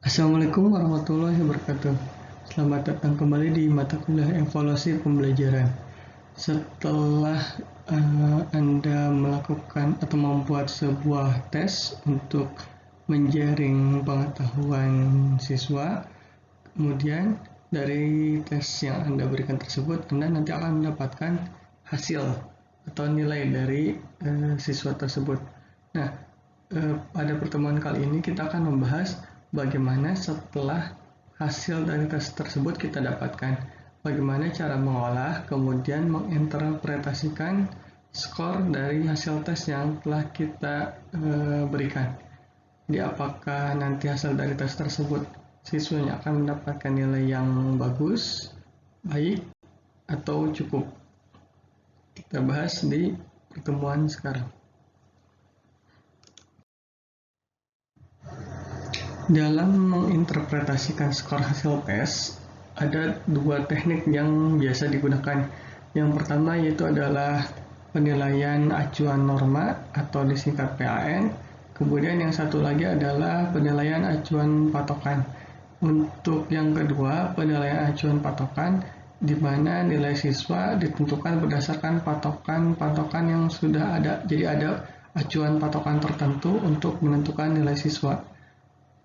Assalamualaikum warahmatullahi wabarakatuh. Selamat datang kembali di mata kuliah evaluasi pembelajaran. Setelah Anda melakukan atau membuat sebuah tes untuk menjaring pengetahuan siswa, kemudian dari tes yang Anda berikan tersebut, Anda nanti akan mendapatkan hasil atau nilai dari siswa tersebut. Nah, pada pertemuan kali ini kita akan membahas bagaimana setelah hasil dari tes tersebut kita dapatkan, bagaimana cara mengolah, kemudian menginterpretasikan skor dari hasil tes yang telah kita berikan. Jadi apakah nanti hasil dari tes tersebut siswanya akan mendapatkan nilai yang bagus, baik, atau cukup. Kita bahas di pertemuan sekarang. Dalam menginterpretasikan skor hasil tes, ada dua teknik yang biasa digunakan. Yang pertama yaitu adalah penilaian acuan norma atau disingkat PAN. Kemudian yang satu lagi adalah penilaian acuan patokan. Untuk yang kedua, penilaian acuan patokan, di mana nilai siswa ditentukan berdasarkan patokan-patokan yang sudah ada. Jadi ada acuan patokan tertentu untuk menentukan nilai siswa.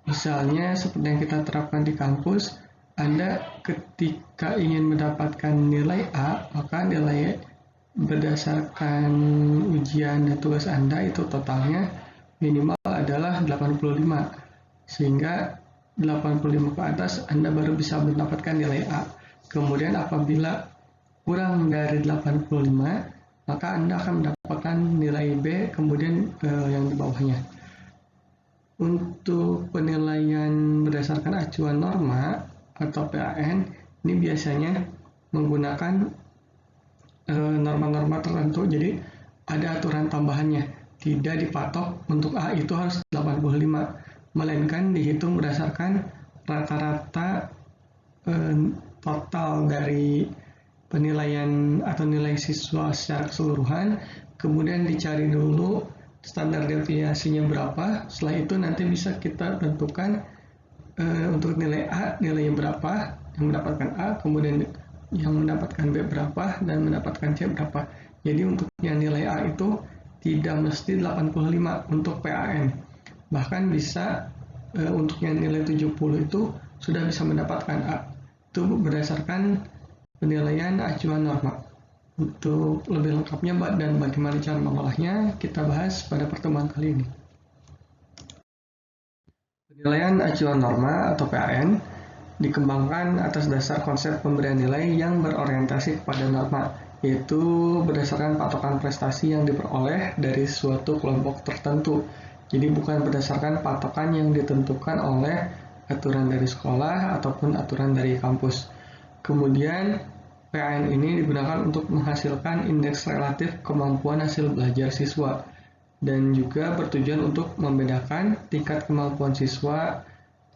Misalnya seperti yang kita terapkan di kampus, Anda ketika ingin mendapatkan nilai A, maka nilai berdasarkan ujian dan tugas Anda itu totalnya minimal adalah 85. Sehingga 85 ke atas Anda baru bisa mendapatkan nilai A. Kemudian apabila kurang dari 85, maka Anda akan mendapatkan nilai B, kemudian yang di bawahnya. Untuk penilaian berdasarkan acuan norma atau PAN, ini biasanya menggunakan norma-norma tertentu, jadi ada aturan tambahannya. Tidak dipatok untuk A itu harus 85, melainkan dihitung berdasarkan rata-rata total dari penilaian atau nilai siswa secara keseluruhan, kemudian dicari dulu standar deviasinya berapa. Setelah itu nanti bisa kita tentukan untuk nilai A nilainya berapa, yang mendapatkan A, kemudian yang mendapatkan B berapa, dan mendapatkan C berapa. Jadi untuk yang nilai A itu tidak mesti 85 untuk PAN, bahkan bisa untuk yang nilai 70 itu sudah bisa mendapatkan A. Itu berdasarkan penilaian acuan norma. Untuk lebih lengkapnya dan bagaimana cara mengolahnya, kita bahas pada pertemuan kali ini. Penilaian acuan norma atau PAN dikembangkan atas dasar konsep pemberian nilai yang berorientasi kepada norma, yaitu berdasarkan patokan prestasi yang diperoleh dari suatu kelompok tertentu. Jadi bukan berdasarkan patokan yang ditentukan oleh aturan dari sekolah ataupun aturan dari kampus. Kemudian PAN ini digunakan untuk menghasilkan indeks relatif kemampuan hasil belajar siswa dan juga bertujuan untuk membedakan tingkat kemampuan siswa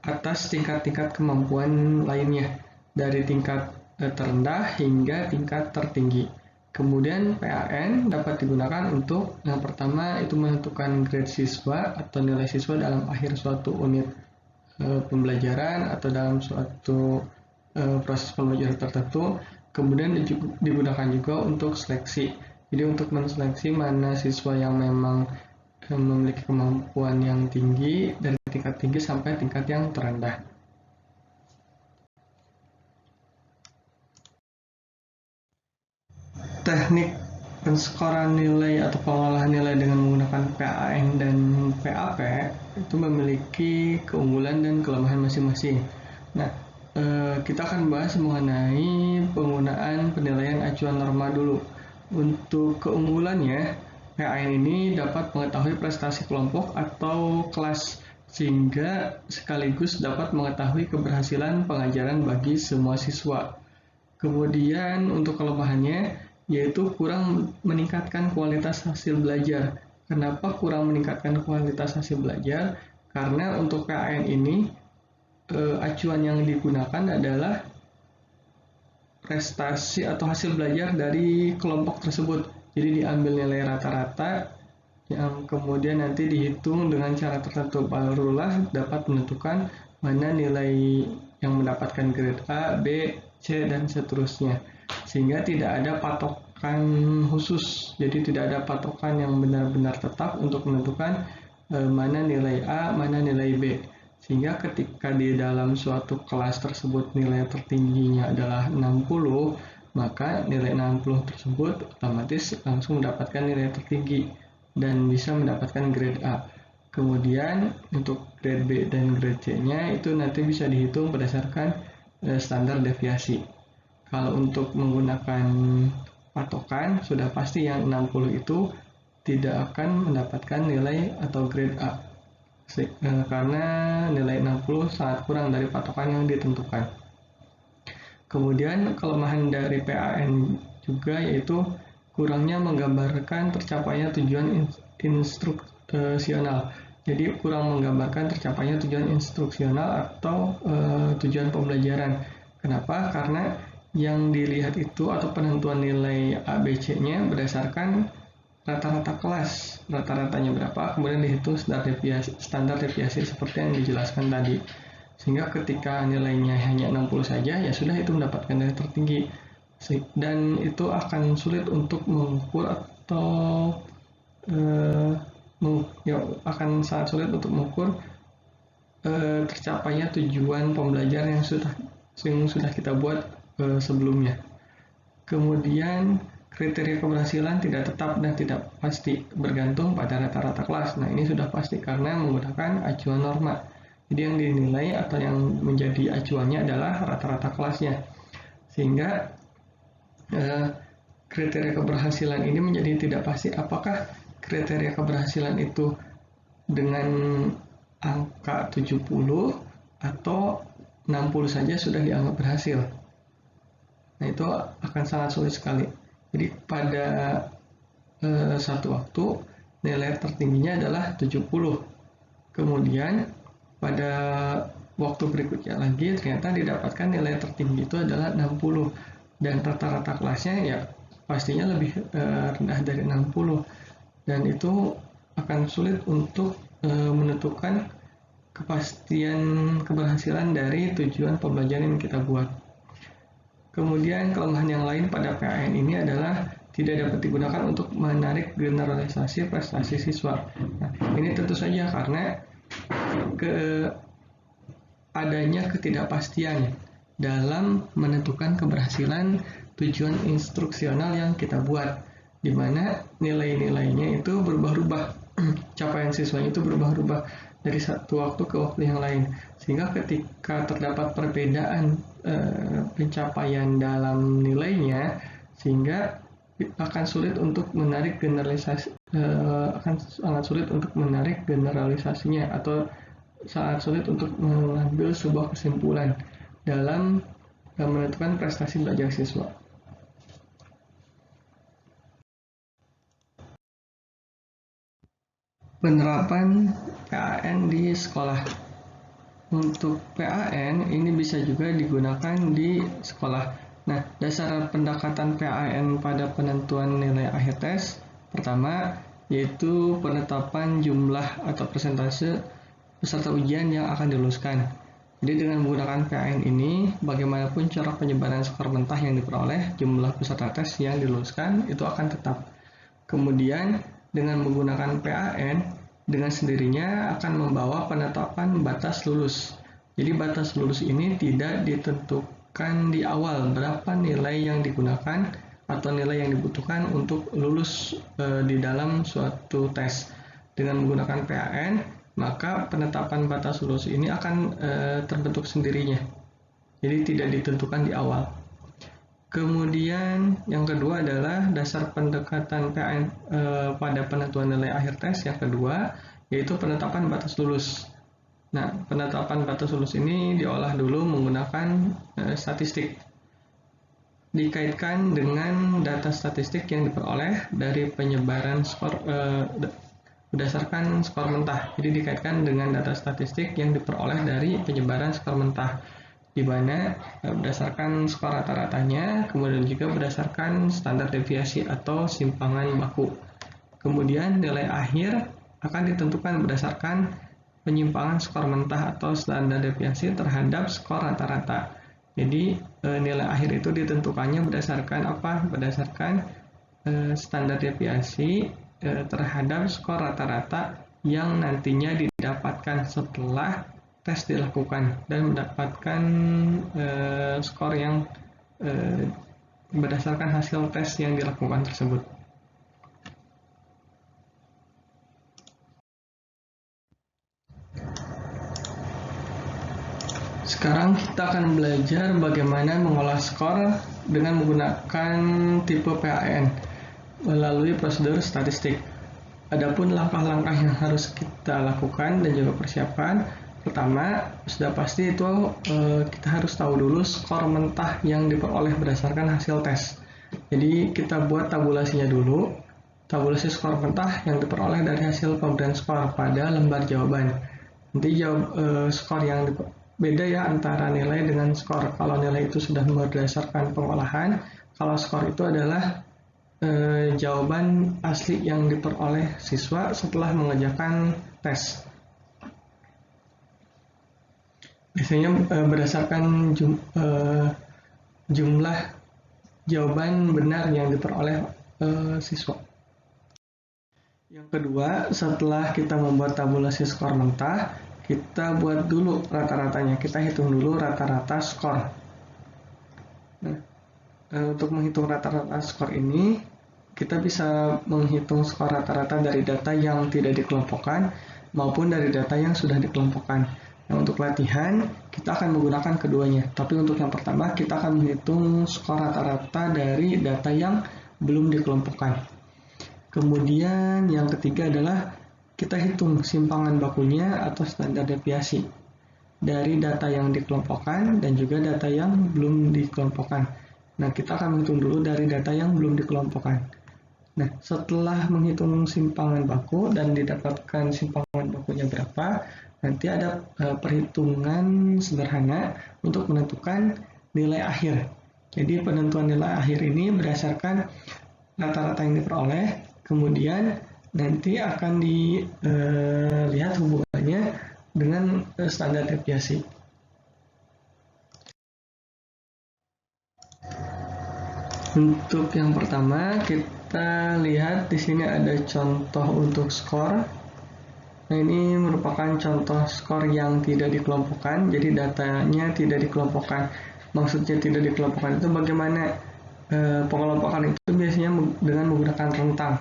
atas tingkat-tingkat kemampuan lainnya dari tingkat terendah hingga tingkat tertinggi. Kemudian PAN dapat digunakan untuk yang pertama itu menentukan grade siswa atau nilai siswa dalam akhir suatu unit pembelajaran atau dalam suatu proses pembelajaran tertentu. Kemudian digunakan juga untuk seleksi. Jadi untuk menseleksi mana siswa yang memang memiliki kemampuan yang tinggi dari tingkat tinggi sampai tingkat yang terendah. Teknik penskoran nilai atau pengolahan nilai dengan menggunakan PAN dan PAP itu memiliki keunggulan dan kelemahan masing-masing. Nah, kita akan bahas mengenai penggunaan penilaian acuan norma dulu. Untuk keunggulannya, PAN ini dapat mengetahui prestasi kelompok atau kelas, sehingga sekaligus dapat mengetahui keberhasilan pengajaran bagi semua siswa. Kemudian untuk kelemahannya, yaitu kurang meningkatkan kualitas hasil belajar. Kenapa kurang meningkatkan kualitas hasil belajar? Karena untuk PAN ini, acuan yang digunakan adalah prestasi atau hasil belajar dari kelompok tersebut. Jadi diambil nilai rata-rata yang kemudian nanti dihitung dengan cara tertentu, barulah dapat menentukan mana nilai yang mendapatkan grade A, B, C, dan seterusnya. Sehingga tidak ada patokan khusus, jadi tidak ada patokan yang benar-benar tetap untuk menentukan mana nilai A, mana nilai B. Sehingga ketika di dalam suatu kelas tersebut nilai tertingginya adalah 60, maka nilai 60 tersebut otomatis langsung mendapatkan nilai tertinggi dan bisa mendapatkan grade A. Kemudian untuk grade B dan grade C-nya itu nanti bisa dihitung berdasarkan standar deviasi. Kalau untuk menggunakan patokan, sudah pasti yang 60 itu tidak akan mendapatkan nilai atau grade A. Karena nilai 60 sangat kurang dari patokan yang ditentukan. Kemudian kelemahan dari PAN juga yaitu kurangnya menggambarkan tercapainya tujuan instruksional. Jadi kurang menggambarkan tercapainya tujuan instruksional atau tujuan pembelajaran. Kenapa? Karena yang dilihat itu atau penentuan nilai ABC-nya berdasarkan rata-rata kelas, rata-ratanya berapa, kemudian dihitung standar deviasi seperti yang dijelaskan tadi. Sehingga ketika nilainya hanya 60 saja, ya sudah itu mendapatkan nilai tertinggi. Dan itu akan sulit untuk mengukur atau akan sangat sulit untuk mengukur tercapainya tujuan pembelajaran yang sudah kita buat sebelumnya. Kemudian kriteria keberhasilan tidak tetap dan tidak pasti, bergantung pada rata-rata kelas. Nah, ini sudah pasti karena menggunakan acuan norma. Jadi yang dinilai atau yang menjadi acuannya adalah rata-rata kelasnya. Sehingga kriteria keberhasilan ini menjadi tidak pasti. Apakah kriteria keberhasilan itu dengan angka 70 atau 60 saja sudah dianggap berhasil? Nah, itu akan sangat sulit sekali. Jadi pada satu waktu nilai tertingginya adalah 70. Kemudian pada waktu berikutnya lagi ternyata didapatkan nilai tertinggi itu adalah 60. Dan rata-rata kelasnya ya pastinya lebih rendah dari 60. Dan itu akan sulit untuk menentukan kepastian keberhasilan dari tujuan pembelajaran yang kita buat. Kemudian kelemahan yang lain pada PAN ini adalah tidak dapat digunakan untuk menarik generalisasi prestasi siswa. Nah, ini tentu saja karena adanya ketidakpastian dalam menentukan keberhasilan tujuan instruksional yang kita buat, di mana nilai-nilainya itu berubah-ubah, capaian siswanya itu berubah-ubah dari satu waktu ke waktu yang lain, sehingga ketika terdapat perbedaan pencapaian dalam nilainya, sehingga akan sulit untuk menarik generalisasi, akan sangat sulit untuk menarik generalisasinya atau sangat sulit untuk mengambil sebuah kesimpulan dalam menentukan prestasi belajar siswa. Penerapan PAN di sekolah. Untuk PAN ini bisa juga digunakan di sekolah. Nah, dasar pendekatan PAN pada penentuan nilai akhir tes pertama yaitu penetapan jumlah atau persentase peserta ujian yang akan diluluskan. Jadi dengan menggunakan PAN ini, bagaimanapun cara penyebaran skor mentah yang diperoleh, jumlah peserta tes yang diluluskan itu akan tetap. Kemudian dengan menggunakan PAN, dengan sendirinya akan membawa penetapan batas lulus. Jadi batas lulus ini tidak ditentukan di awal berapa nilai yang digunakan atau nilai yang dibutuhkan untuk lulus di dalam suatu tes. Dengan menggunakan PAN, maka penetapan batas lulus ini akan terbentuk sendirinya. Jadi tidak ditentukan di awal. Kemudian yang kedua adalah dasar pendekatan PAN pada penentuan nilai akhir tes yang kedua, yaitu penetapan batas lulus. Nah, penetapan batas lulus ini diolah dulu menggunakan statistik. Dikaitkan dengan data statistik yang diperoleh dari penyebaran skor berdasarkan skor mentah. Jadi dikaitkan dengan data statistik yang diperoleh dari penyebaran skor mentah, di mana berdasarkan skor rata-ratanya, kemudian juga berdasarkan standar deviasi atau simpangan baku. Kemudian nilai akhir akan ditentukan berdasarkan penyimpangan skor mentah atau standar deviasi terhadap skor rata-rata. Jadi nilai akhir itu ditentukannya berdasarkan apa? Berdasarkan standar deviasi terhadap skor rata-rata yang nantinya didapatkan setelah tes dilakukan dan mendapatkan skor yang berdasarkan hasil tes yang dilakukan tersebut. Sekarang kita akan belajar bagaimana mengolah skor dengan menggunakan tipe PAN melalui prosedur statistik. Adapun langkah-langkah yang harus kita lakukan dan juga persiapan, pertama, sudah pasti itu kita harus tahu dulu skor mentah yang diperoleh berdasarkan hasil tes. Jadi kita buat tabulasinya dulu, tabulasi skor mentah yang diperoleh dari hasil pemberian skor pada lembar jawaban. Nanti skor yang beda ya antara nilai dengan skor. Kalau nilai itu sudah berdasarkan pengolahan, kalau skor itu adalah jawaban asli yang diperoleh siswa setelah mengerjakan tes. Biasanya berdasarkan jumlah jawaban benar yang diperoleh siswa. Yang kedua, setelah kita membuat tabulasi skor mentah, kita buat dulu rata-ratanya. Kita hitung dulu rata-rata skor. Nah, untuk menghitung rata-rata skor ini, kita bisa menghitung skor rata-rata dari data yang tidak dikelompokkan maupun dari data yang sudah dikelompokkan. Nah, untuk latihan, kita akan menggunakan keduanya. Tapi untuk yang pertama, kita akan menghitung skor rata-rata dari data yang belum dikelompokkan. Kemudian yang ketiga adalah kita hitung simpangan bakunya atau standar deviasi dari data yang dikelompokkan dan juga data yang belum dikelompokkan. Nah, kita akan menghitung dulu dari data yang belum dikelompokkan. Nah, setelah menghitung simpangan baku dan didapatkan simpangan bakunya berapa, nanti ada perhitungan sederhana untuk menentukan nilai akhir. Jadi penentuan nilai akhir ini berdasarkan rata-rata yang diperoleh, kemudian nanti akan dilihat hubungannya dengan standar deviasi. Untuk yang pertama, kita lihat di sini ada contoh untuk skor. Nah, ini merupakan contoh skor yang tidak dikelompokkan, jadi datanya tidak dikelompokkan. Maksudnya tidak dikelompokkan itu bagaimana? Pengelompokan itu biasanya dengan menggunakan rentang.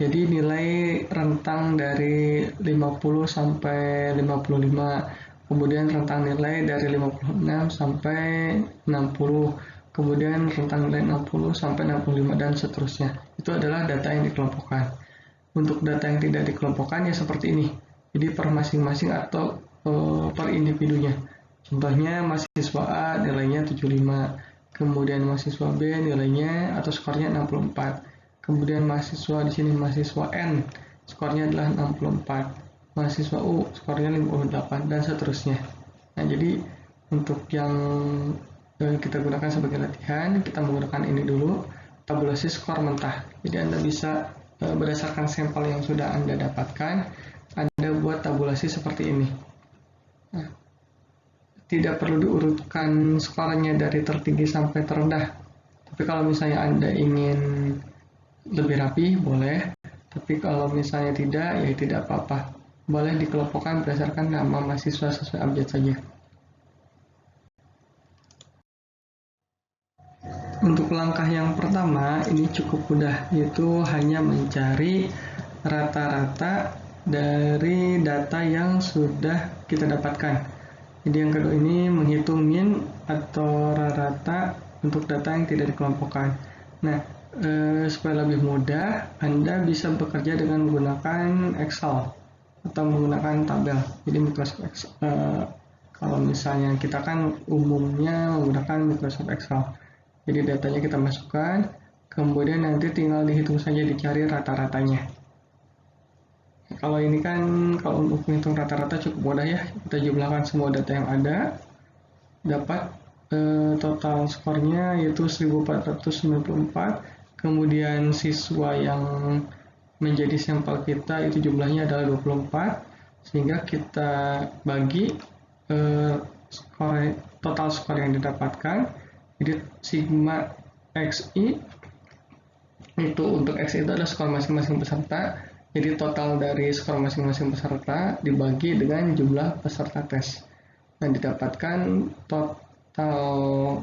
Jadi nilai rentang dari 50 sampai 55, kemudian rentang nilai dari 56 sampai 60, kemudian rentang nilai 60 sampai 65 dan seterusnya. Itu adalah data yang dikelompokkan. Untuk data yang tidak dikelompokkan ya seperti ini. Jadi per masing-masing atau per individunya. Contohnya mahasiswa A nilainya 75, kemudian mahasiswa B nilainya atau skornya 64. Kemudian mahasiswa di sini mahasiswa N skornya adalah 64. Mahasiswa U skornya 58 dan seterusnya. Nah, jadi untuk yang kita gunakan sebagai latihan, kita menggunakan ini dulu, tabulasi skor mentah. Jadi Anda bisa berdasarkan sampel yang sudah Anda dapatkan, Anda buat tabulasi seperti ini. Nah, tidak perlu diurutkan skornya dari tertinggi sampai terendah. Tapi kalau misalnya Anda ingin lebih rapi, boleh. Tapi kalau misalnya tidak, ya tidak apa-apa. Boleh dikelompokkan berdasarkan nama mahasiswa sesuai abjad saja. Untuk langkah yang pertama, ini cukup mudah, yaitu hanya mencari rata-rata dari data yang sudah kita dapatkan. Jadi yang kedua ini menghitung min atau rata untuk data yang tidak dikelompokkan. Nah, supaya lebih mudah, Anda bisa bekerja dengan menggunakan Excel atau menggunakan tabel. Jadi Microsoft Excel, kalau misalnya kita kan umumnya menggunakan Microsoft Excel. Jadi datanya kita masukkan, kemudian nanti tinggal dihitung saja, dicari rata-ratanya. Kalau ini kan, kalau untuk menghitung rata-rata cukup mudah ya. Kita jumlahkan semua data yang ada, dapat total skornya yaitu 1494. Kemudian siswa yang menjadi sampel kita itu jumlahnya adalah 24, sehingga kita bagi total skor yang didapatkan. Jadi sigma XI itu untuk XI itu adalah skor masing-masing peserta. Jadi total dari skor masing-masing peserta dibagi dengan jumlah peserta tes. Dan didapatkan total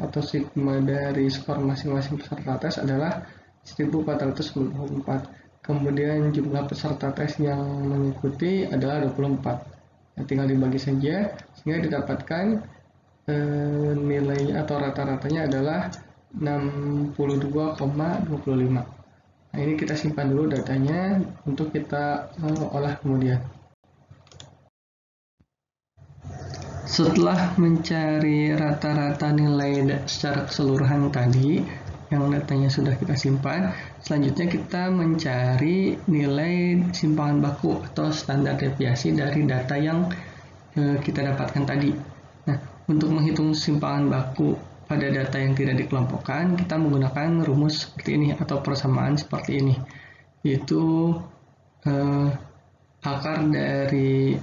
atau sigma dari skor masing-masing peserta tes adalah 1494. Kemudian jumlah peserta tes yang mengikuti adalah 24. Nah, tinggal dibagi saja sehingga didapatkan nilai atau rata-ratanya adalah 62,25. Nah, ini kita simpan dulu datanya untuk kita olah kemudian. Setelah mencari rata-rata nilai secara keseluruhan tadi, yang datanya sudah kita simpan, selanjutnya kita mencari nilai simpangan baku atau standar deviasi dari data yang kita dapatkan tadi. Nah, untuk menghitung simpangan baku pada data yang tidak dikelompokkan, kita menggunakan rumus seperti ini atau persamaan seperti ini, yaitu akar dari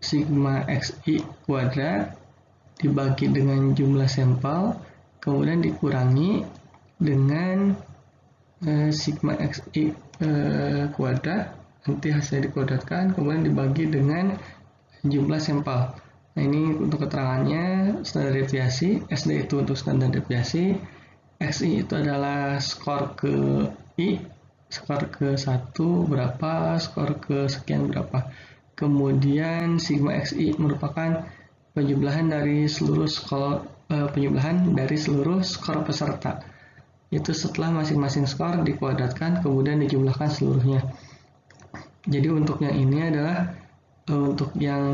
sigma XI kuadrat dibagi dengan jumlah sampel, kemudian dikurangi dengan sigma XI kuadrat, nanti hasilnya dikuadratkan, kemudian dibagi dengan jumlah sampel. Nah, ini untuk keterangannya standar deviasi. SD itu untuk standar deviasi, XI itu adalah skor ke I, skor ke 1 berapa, skor ke sekian berapa. Kemudian sigma XI merupakan penjumlahan dari seluruh skor peserta. Itu setelah masing-masing skor dikuadratkan kemudian dijumlahkan seluruhnya. Jadi untuk yang ini adalah untuk yang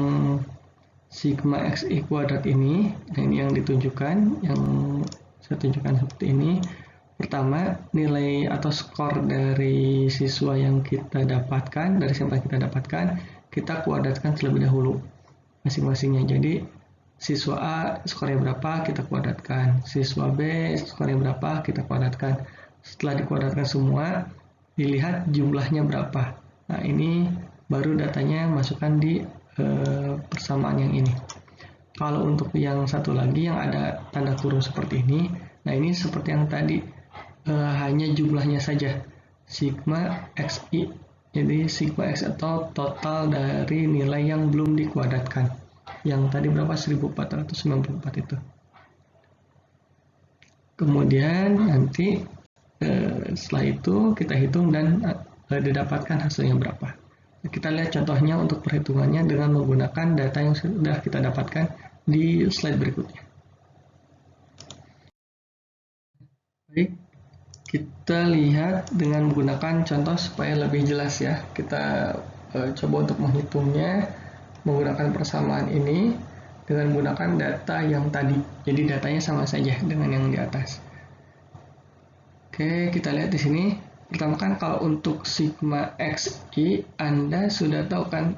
sigma XI kuadrat ini, nah ini yang ditunjukkan, yang saya tunjukkan seperti ini. Pertama, nilai atau skor dari siswa yang kita dapatkan, dari sampel kita dapatkan, kita kuadratkan terlebih dahulu masing-masingnya. Jadi siswa A skornya berapa, kita kuadratkan. Siswa B skornya berapa, kita kuadratkan. Setelah dikuadratkan semua, dilihat jumlahnya berapa. Nah, ini baru datanya masukkan di persamaan yang ini. Kalau untuk yang satu lagi yang ada tanda kurung seperti ini, nah ini seperti yang tadi, hanya jumlahnya saja, sigma XI. Jadi sigma X atau total dari nilai yang belum dikuadratkan. Yang tadi berapa? 1494 itu. Kemudian nanti setelah itu kita hitung dan didapatkan hasilnya berapa. Kita lihat contohnya untuk perhitungannya dengan menggunakan data yang sudah kita dapatkan di slide berikutnya. Baik, kita lihat dengan menggunakan contoh supaya lebih jelas ya. Kita coba untuk menghitungnya menggunakan persamaan ini dengan menggunakan data yang tadi. Jadi datanya sama saja dengan yang di atas. Oke, kita lihat di sini. Pertama kan kalau untuk sigma XI Anda sudah tahu kan,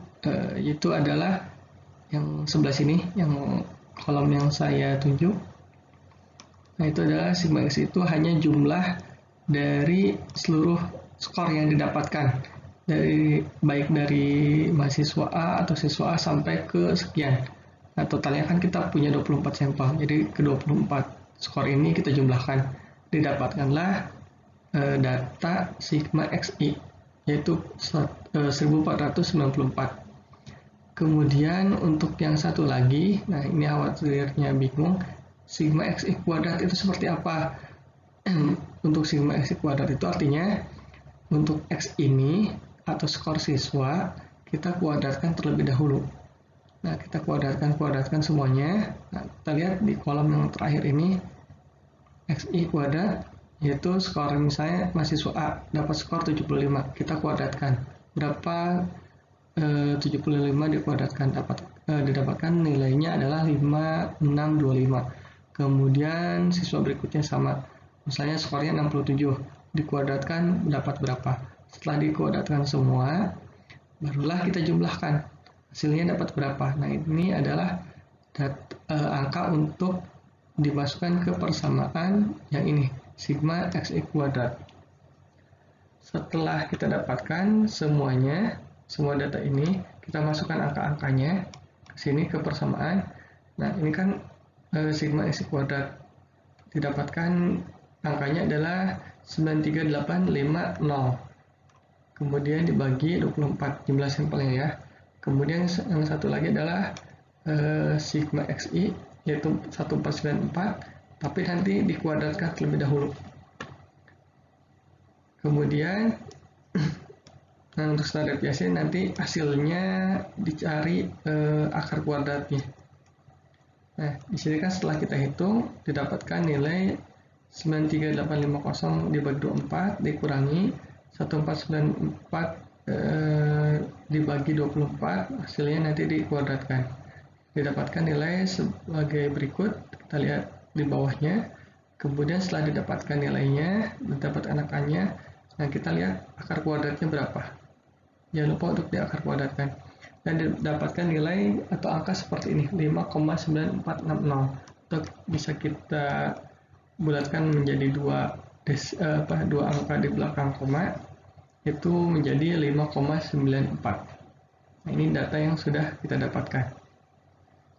itu adalah yang sebelah sini, yang kolom yang saya tunjuk. Nah, itu adalah sigma XI itu hanya jumlah dari seluruh skor yang didapatkan, baik dari mahasiswa A atau siswa A sampai ke sekian. Nah, totalnya kan kita punya 24 sampel, jadi ke 24 skor ini kita jumlahkan, didapatkanlah data sigma XI, yaitu 1494. Kemudian untuk yang satu lagi, nah ini khawatirnya bingung, sigma XI kuadrat itu seperti apa? Untuk sigma XI kuadrat itu artinya untuk X ini atau skor siswa kita kuadratkan terlebih dahulu. Nah, kita kuadratkan semuanya. Nah, kita lihat di kolom yang terakhir ini XI kuadrat, yaitu skor misalnya mahasiswa A dapat skor 75, kita kuadratkan. Berapa 75 dikuadratkan, didapatkan nilainya adalah 5625. Kemudian siswa berikutnya sama, misalnya skornya 67, dikuadratkan dapat berapa. Setelah dikuadratkan semua, barulah kita jumlahkan, hasilnya dapat berapa. Nah, ini adalah angka untuk dimasukkan ke persamaan yang ini, sigma XI kuadrat. Setelah kita dapatkan semuanya, semua data ini, kita masukkan angka-angkanya ke sini ke persamaan. Nah, ini kan sigma x kuadrat. Didapatkan angkanya adalah 93850. Kemudian dibagi 24 jumlah sampelnya ya. Kemudian yang satu lagi adalah sigma xi, yaitu 1494, tapi nanti dikuadratkan terlebih dahulu. Kemudian nah, untuk standar deviasi nanti hasilnya dicari akar kuadratnya. Nah, di sini kan setelah kita hitung didapatkan nilai 93850 dibagi 24 dikurangi 1494 dibagi 24, hasilnya nanti dikuadratkan. Didapatkan nilai sebagai berikut, kita lihat di bawahnya. Kemudian setelah didapatkan nilainya, didapatkan angkanya, nah kita lihat akar kuadratnya berapa. Jangan lupa untuk di akar kuadratkan. Dan didapatkan nilai atau angka seperti ini, 5,9460. Atau bisa kita bulatkan menjadi dua angka di belakang koma, itu menjadi 5,94. Nah, ini data yang sudah kita dapatkan.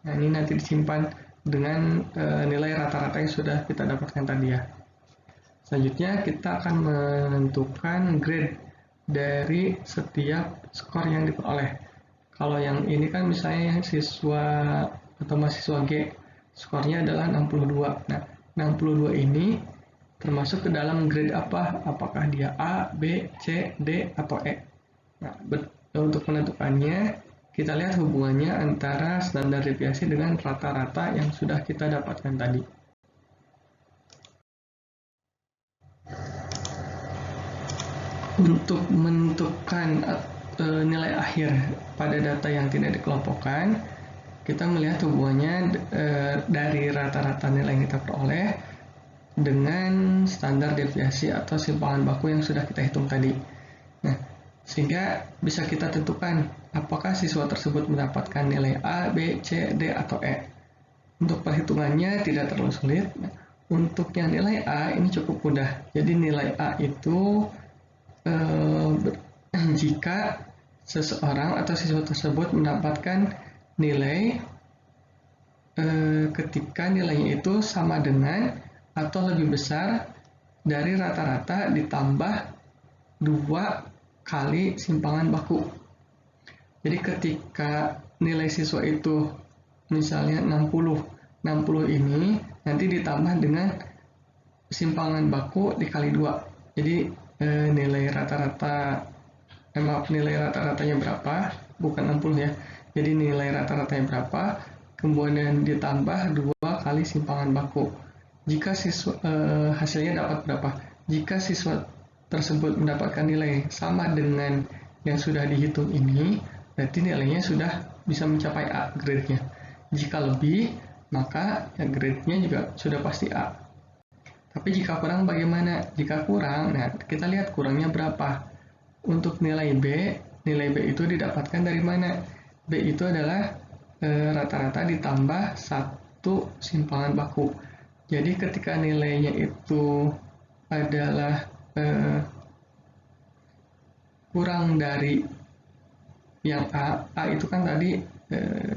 Nah, ini nanti disimpan dengan nilai rata-rata yang sudah kita dapatkan tadi ya. Selanjutnya kita akan menentukan grade dari setiap skor yang diperoleh. Kalau yang ini kan misalnya siswa atau mahasiswa G, skornya adalah 62. Nah, 62 ini termasuk ke dalam grade apa? Apakah dia A, B, C, D, atau E? Nah, untuk menentukannya, kita lihat hubungannya antara standar deviasi dengan rata-rata yang sudah kita dapatkan tadi. Untuk menentukan nilai akhir pada data yang tidak dikelompokkan, kita melihat hubungannya dari rata-rata nilai yang kita peroleh dengan standar deviasi atau simpangan baku yang sudah kita hitung tadi. Nah, sehingga bisa kita tentukan apakah siswa tersebut mendapatkan nilai A, B, C, D, atau E. Untuk perhitungannya tidak terlalu sulit. Untuk yang nilai A ini cukup mudah. Jadi nilai A itu jika seseorang atau siswa tersebut mendapatkan nilai ketika nilainya itu sama dengan atau lebih besar dari rata-rata ditambah 2 kali simpangan baku. Jadi ketika nilai siswa itu misalnya 60 ini nanti ditambah dengan simpangan baku dikali 2. Jadi nilai rata-ratanya berapa, bukan 60 ya. Jadi nilai rata-ratanya berapa, kemudian ditambah 2 kali simpangan baku. Jika siswa hasilnya dapat berapa? Jika siswa tersebut mendapatkan nilai sama dengan yang sudah dihitung ini, berarti nilainya sudah bisa mencapai A grade-nya. Jika lebih, maka ya grade-nya juga sudah pasti A. Tapi jika kurang bagaimana? Jika kurang, nah kita lihat kurangnya berapa. Untuk nilai B itu didapatkan dari mana? B itu adalah rata-rata ditambah 1 simpangan baku. Jadi ketika nilainya itu adalah kurang dari yang A itu kan tadi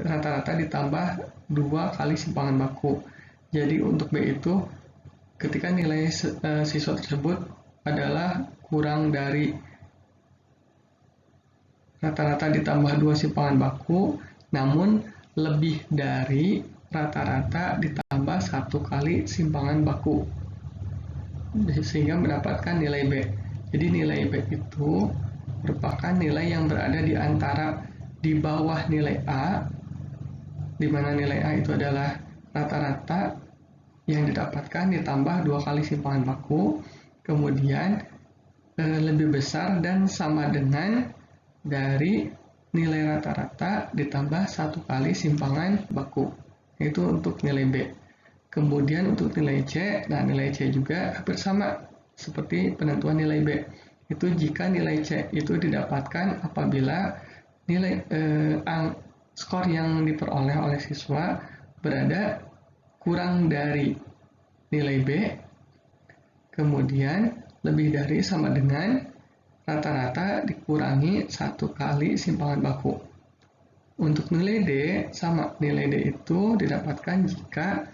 rata-rata ditambah 2 kali simpangan baku. Jadi untuk B itu ketika nilai siswa tersebut adalah kurang dari rata-rata ditambah 2 simpangan baku, namun lebih dari rata-rata ditambah 1 kali simpangan baku, sehingga mendapatkan nilai B. Jadi nilai B itu merupakan nilai yang berada di bawah nilai A, di mana nilai A itu adalah rata-rata yang didapatkan ditambah 2 kali simpangan baku, kemudian lebih besar dan sama dengan dari nilai rata-rata ditambah 1 kali simpangan baku. Itu untuk nilai B. Kemudian untuk nilai C, nah nilai C juga hampir sama seperti penentuan nilai B. Itu jika nilai C itu didapatkan apabila nilai skor yang diperoleh oleh siswa berada kurang dari nilai B, kemudian lebih dari sama dengan rata-rata dikurangi 1 kali simpangan baku. Untuk nilai D, sama. Nilai D itu didapatkan jika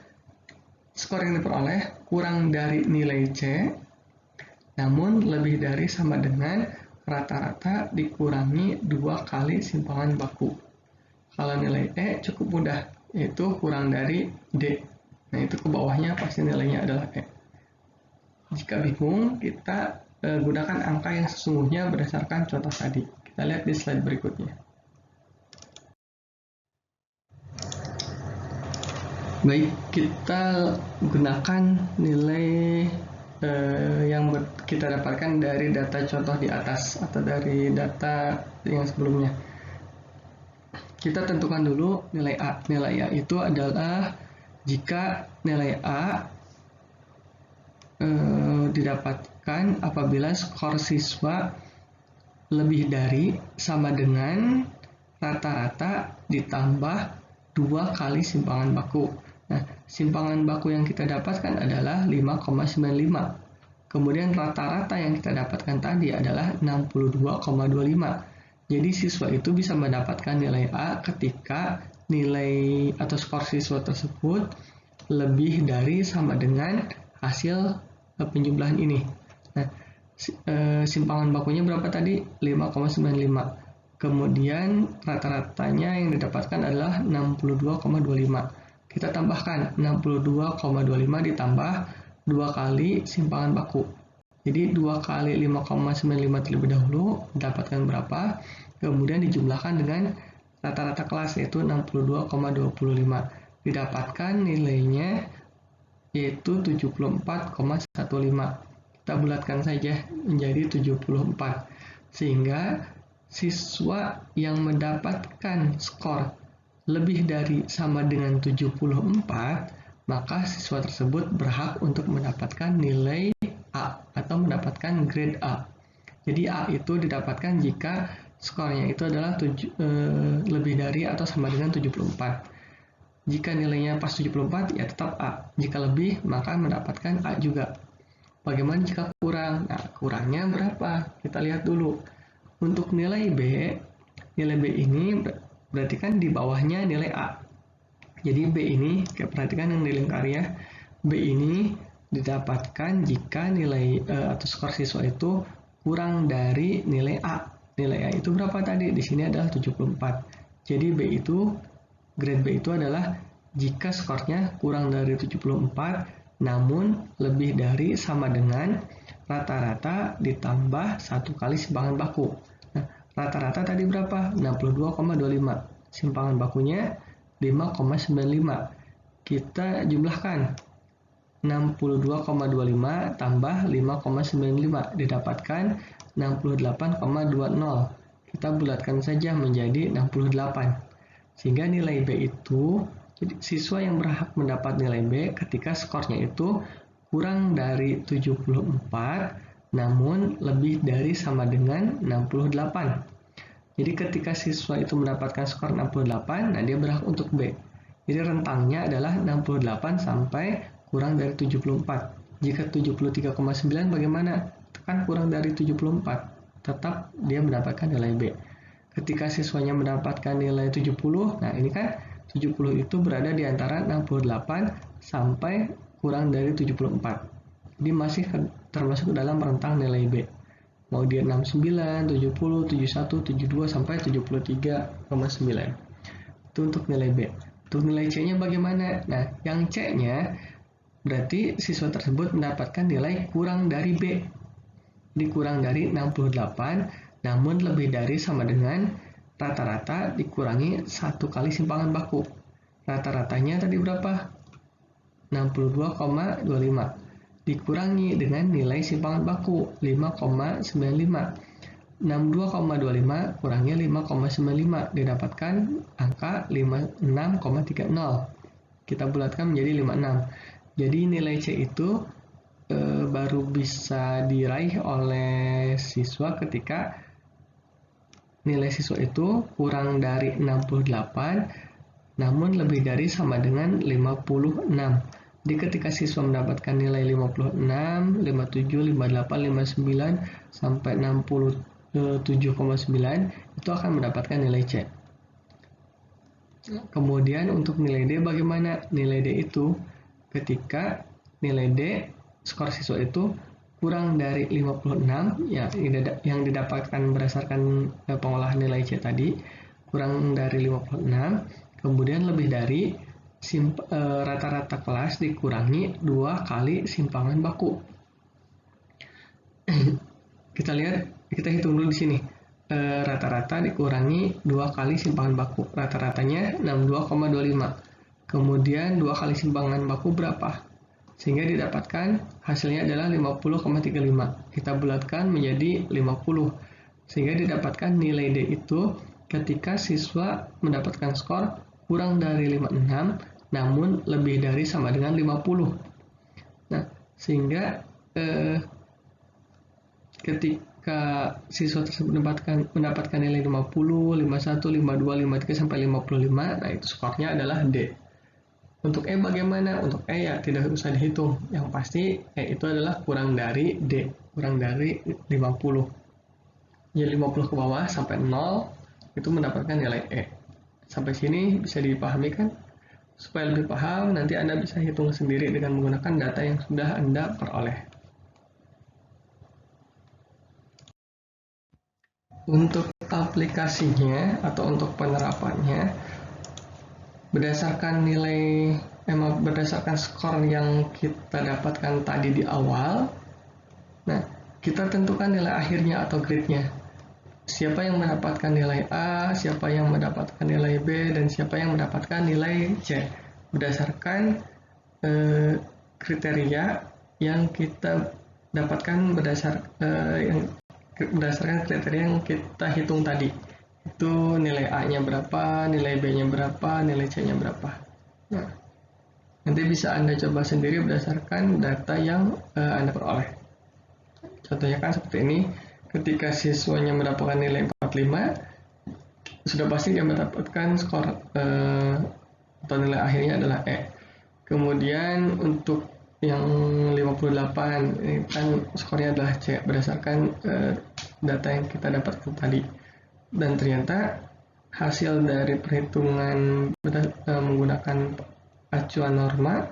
skor yang diperoleh kurang dari nilai C, namun lebih dari sama dengan rata-rata dikurangi 2 kali simpangan baku. Kalau nilai E cukup mudah, yaitu kurang dari D. Nah, itu ke bawahnya pasti nilainya adalah E. Jika bingung, kita gunakan angka yang sesungguhnya berdasarkan contoh tadi. Kita lihat di slide berikutnya. Baik, kita gunakan nilai yang kita dapatkan dari data contoh di atas atau dari data yang sebelumnya. Kita tentukan dulu nilai A. Nilai A itu adalah jika nilai A didapatkan apabila skor siswa lebih dari sama dengan rata-rata ditambah 2 kali simpangan baku. Nah, simpangan baku yang kita dapatkan adalah 5,95. Kemudian rata-rata yang kita dapatkan tadi adalah 62,25. Jadi siswa itu bisa mendapatkan nilai A ketika nilai atau skor siswa tersebut lebih dari sama dengan hasil penjumlahan ini. Nah, simpangan bakunya berapa tadi? 5,95. Kemudian rata-ratanya yang didapatkan adalah 62,25. Kita tambahkan 62,25 ditambah 2 kali simpangan baku. Jadi 2 kali 5,95 terlebih dahulu mendapatkan berapa? Kemudian dijumlahkan dengan rata-rata kelas yaitu 62,25. Didapatkan nilainya yaitu 74,15. Kita bulatkan saja menjadi 74. Sehingga siswa yang mendapatkan skor lebih dari sama dengan 74, maka siswa tersebut berhak untuk mendapatkan nilai A atau mendapatkan grade A. Jadi A itu didapatkan jika skornya itu adalah lebih dari atau sama dengan 74. Jika nilainya pas 74, ya tetap A. Jika lebih, maka mendapatkan A juga. Bagaimana jika kurang? Nah, kurangnya berapa? Kita lihat dulu. Untuk nilai B ini berarti kan di bawahnya nilai A. Jadi B ini, perhatikan yang dilingkari ya. B ini didapatkan jika nilai atau skor siswa itu kurang dari nilai A. Nilai A itu berapa tadi? Di sini adalah 74. Jadi B itu, grade B itu adalah jika skornya kurang dari 74, namun lebih dari sama dengan rata-rata ditambah 1 kali simpangan baku. Nah, rata-rata tadi berapa? 62,25. Simpangan bakunya 5,95. Kita jumlahkan 62,25 tambah 5,95 didapatkan 68,20. Kita bulatkan saja menjadi 68. Sehingga nilai B itu, siswa yang berhak mendapat nilai B ketika skornya itu kurang dari 74 namun lebih dari sama dengan 68. Jadi ketika siswa itu mendapatkan skor 68, nah dia berhak untuk B. Jadi rentangnya adalah 68 sampai kurang dari 74. Jika 73,9 bagaimana? Kan kurang dari 74. Tetap dia mendapatkan nilai B. Ketika siswanya mendapatkan nilai 70, nah ini kan 70 itu berada di antara 68 sampai kurang dari 74. Jadi masih termasuk dalam rentang nilai B. Mau dia 69, 70, 71, 72, sampai 73,9. Itu untuk nilai B. Untuk nilai C-nya bagaimana? Nah, yang C-nya berarti siswa tersebut mendapatkan nilai kurang dari B. Jadi kurang dari 68, namun lebih dari sama dengan rata-rata dikurangi 1 kali simpangan baku. Rata-ratanya tadi berapa? 62,25. Dikurangi dengan nilai simpangan baku 5,95. 62,25 kurangi 5,95 didapatkan angka 56,30. Kita bulatkan menjadi 56. Jadi nilai C itu baru bisa diraih oleh siswa ketika nilai siswa itu kurang dari 68 namun lebih dari sama dengan 56. Jadi ketika siswa mendapatkan nilai 56, 57, 58, 59 sampai 67,9 itu akan mendapatkan nilai C. Kemudian untuk nilai D bagaimana? Nilai D itu ketika nilai D skor siswa itu kurang dari 56 ya, yang didapatkan berdasarkan pengolahan nilai C tadi, kurang dari 56, kemudian lebih dari rata-rata kelas dikurangi 2 kali simpangan baku. Kita lihat, kita hitung dulu di sini. Rata-rata dikurangi 2 kali simpangan baku. Rata-ratanya 62,25. Kemudian 2 kali simpangan baku berapa? Sehingga didapatkan hasilnya adalah 50,35. Kita bulatkan menjadi 50. Sehingga didapatkan nilai D itu ketika siswa mendapatkan skor kurang dari 56, namun lebih dari sama dengan 50. Nah, sehingga ketika siswa tersebut mendapatkan nilai 50, 51, 52, 53, sampai 55, nah itu skornya adalah D. Untuk E bagaimana? Untuk E ya tidak usah dihitung. Yang pasti E itu adalah kurang dari D, kurang dari 50. Ya 50 ke bawah sampai 0 itu mendapatkan nilai E. Sampai sini bisa dipahami kan? Supaya lebih paham, nanti Anda bisa hitung sendiri dengan menggunakan data yang sudah Anda peroleh. Untuk aplikasinya atau untuk penerapannya, berdasarkan skor yang kita dapatkan tadi di awal, nah kita tentukan nilai akhirnya atau grade-nya. Siapa yang mendapatkan nilai A, siapa yang mendapatkan nilai B, dan siapa yang mendapatkan nilai C. Berdasarkan kriteria yang kita dapatkan berdasarkan kriteria yang kita hitung tadi. Itu nilai A-nya berapa, nilai B-nya berapa, nilai C-nya berapa. Nah, nanti bisa Anda coba sendiri berdasarkan data yang Anda peroleh. Contohnya kan seperti ini, ketika siswanya mendapatkan nilai 45, sudah pasti dia mendapatkan skor atau nilai akhirnya adalah E. Kemudian untuk yang 58, ini kan skornya adalah C, berdasarkan data yang kita dapatkan tadi. Dan ternyata hasil dari perhitungan menggunakan acuan norma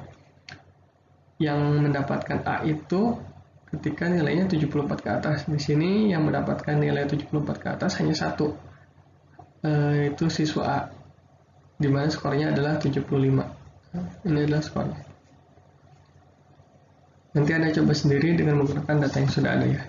yang mendapatkan A itu ketika nilainya 74 ke atas. Di sini yang mendapatkan nilai 74 ke atas hanya satu, itu siswa A, di mana skornya adalah 75. Ini adalah skornya. Nanti Anda coba sendiri dengan menggunakan data yang sudah ada ya.